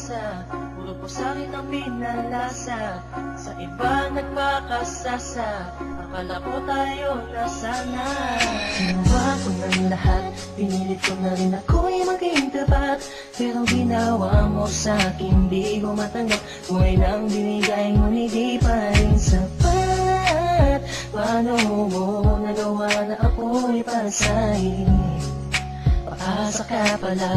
pag-asa, puro po sakit ang pinalasa. Sa iba nagpakasasa, akala ko tayo na sana. Ginawa ko ng lahat, pinilit ko na rin ako'y maging tapat. Pero ginawa mo sa'kin, di ko matanggap. Buhay nang binigay, ngunit di pa rin sapat. Paano mo nagawa na ako'y pasahin? Paasa ka pala,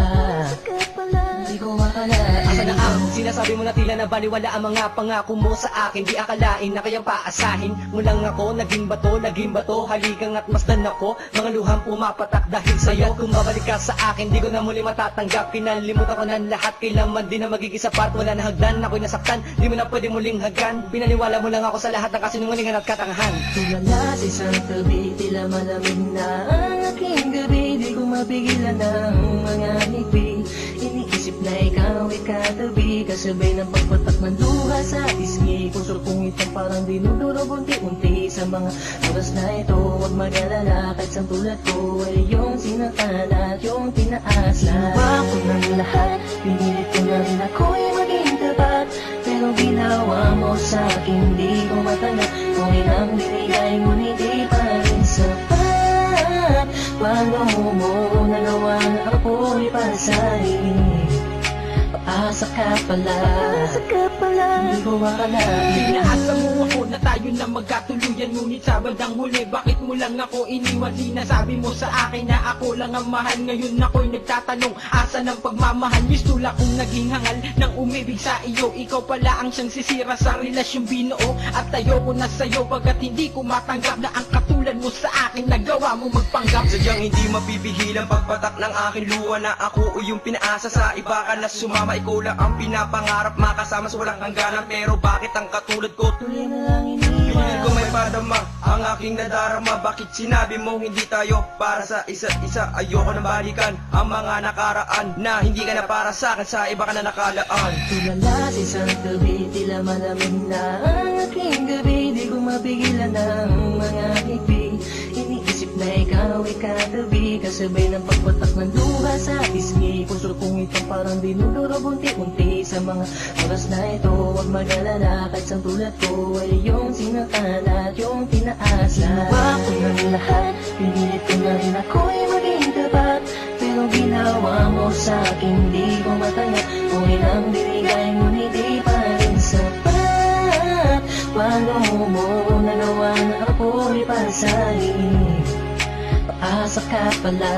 di ko makalain. Asa na ang sinasabi mo na tila na baliwala ang mga pangako mo sa akin? Di akalain na kayang paasahin mo lang ako. Naging bato, haligang at masdan ako. Mga luhang pumapatak dahil sa'yo. Kung babalik ka sa akin, di ko na muli matatanggap. Pinalimutan ko ng lahat, kailanman din na magiging sapat. Wala na hagdan, ako'y nasaktan, di mo na pwede muling hagan. Pinaniwala mo lang ako sa lahat ng kasinungalingan at katangahan. Tulala sa isang tabi, tila malamig na ang aking gabi. Di ko mapigilan ang mga ngiti. Iniisip na ikaw ay katabi, kasabay ng pagpatak ng luha sa isgi. Puso kong itong parang dinudurog unti-unti. Sa mga oras na ito, huwag mag-alala, kahit sa tulad ko ay yung sinaktan at yung tinaasa. Ginawa ko ng lahat, pinilit ko na rin ako'y maging tapat. Pero ginawa mo sa'kin, di ko matanggap. Kung ilang binigay, ngunit di pa rin sapat. Paano mo nagawa na ako'y pasahin? Paasa ka pala, di ko makalain. Pinaasa mo ako na tayo na magkatuluyan, ngunit sa bandang huli, bakit mo lang ako iniwan? Sinasabi mo sa akin na ako lang ang mahal. Ngayon ako'y nagtatanong, asa ng pagmamahal? Mistula kong naging hangal ng umibig sa iyo. Ikaw pala ang siyang sisira sa relasyong binuo. At ayoko na sa'yo pagkat hindi ko matanggap na ang katulad mo sa akin nagawa mo magpanggap. Sadyang hindi mapipigil ang pagpatak ng aking luha na ako o yung pinaasa sa iba ka na sumama. Ikaw lang ang pinapangarap, makasama sa walang hangganan. Pero bakit ang katulad ko Tuloy na lang pinilit iniwan. ko may padama ang aking nadarama? Bakit sinabi mo hindi tayo para sa isa't isa? Ayoko na balikan ang mga nakaraan na hindi ka na para sa akin, sa iba ka na nakalaan. Tulala sa isang tabi, tila malamig na ang aking gabi. Di ko mapigilan ang mga ngiti. Iniisip na ikaw ay katabi, kasabay ng pagpatak ng luha sa isgi. Puso kong itong parang dinudurog unti-unti. Sa mga oras na ito, huwag mag-alala, kahit sa tulad ko ay yung sinaktan at yung tinaasa. Ginawa ko ng lahat, pinilit ko na rin ako'y maging tapat. Pero ginawa mo sa'kin, di ko matanggap. Kung ilang binigay, ngunit di pa rin sapat. Paano mo nagawa na ako'y pasahin? Paasa ka pala,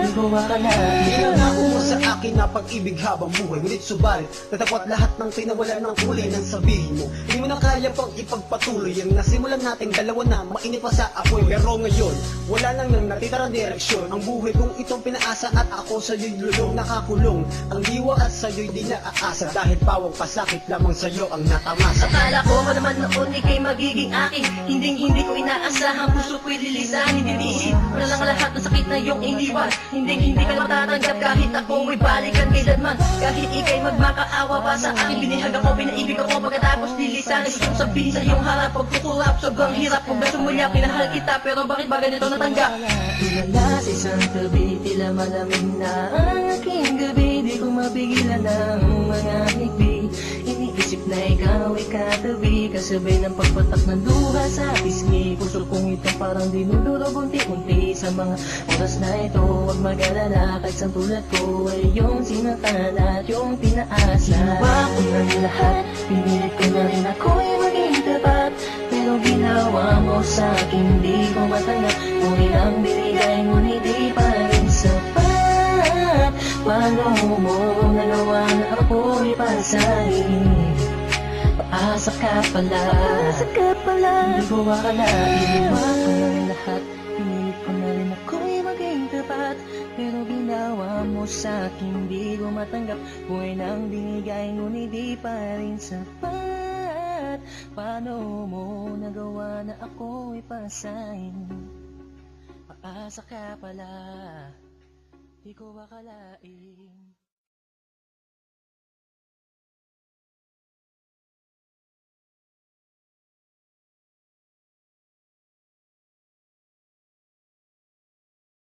di ko makalain. Pinangako mo sa akin na pag-ibig habang buhay, ngunit subalit natakwat lahat ng pinawalan ng kulay ng sabihin mo. Hindi mo na kaya pang ipagpatuloy ang nasimulan nating dalawa na mainit pa sa apoy. Pero ngayon, wala nang natitirang direksyon. Ang buhay kong itong pinaasa at ako sa'yo'y lulong nakakulong. Ang diwa at sa'yo'y di naaasa, dahil pawang pasakit lamang sa'yo ang natamasa. Akala ko naman noon ika'y magiging akin. Hindi ko inaasahan, puso ko'y lilisanin. Iniisip mo na lang lahat ng sakit na iyong iniwan. Hindi ka na matatanggap kahit ako may balikan kailanman. Kahit ika'y magmakaawa pa sa akin, binihag ako, pinaibig ako, pagkatapos lilisanin. Gusto kong sabihin sa iyong harap, pagkukulap, sobrang hirap. Kung beso muli pinahal kita, pero bakit ba ganito natanggap? Tulala sa isang tabi, tila malamig na ang aking gabi. Di ko mapigilan ang mga ngiti. Iniisip na ikaw ay katabi, kasabay ng pagpatak ng luha sa pisngi. Puso kong itong parang dinudurog unti-unti. Sa mga oras na ito, huwag mag-alala, kahit sa tulad ko ay yung sinaktan at yung tinaasa. Ginawa ko ng lahat, pinilit ko na rin ako'y maging tapat. Pero ginawa mo sa'kin, di ko matanggap. Kung ilang binigay, ngunit di pa rin sapat. Paano mo nagawa na ako'y pasahin? Paasa ka pala, di ko makalain. Ginawa ko ng lahat, pinilit ko na rin ako'y maging tapat. Pero ginawa mo sa'kin, di ko matanggap. Buhay nang binigay, ngunit di pa rin sapat. Paano mo nagawa na ako'y pasahin? Paasa ka pala, di ko akalain.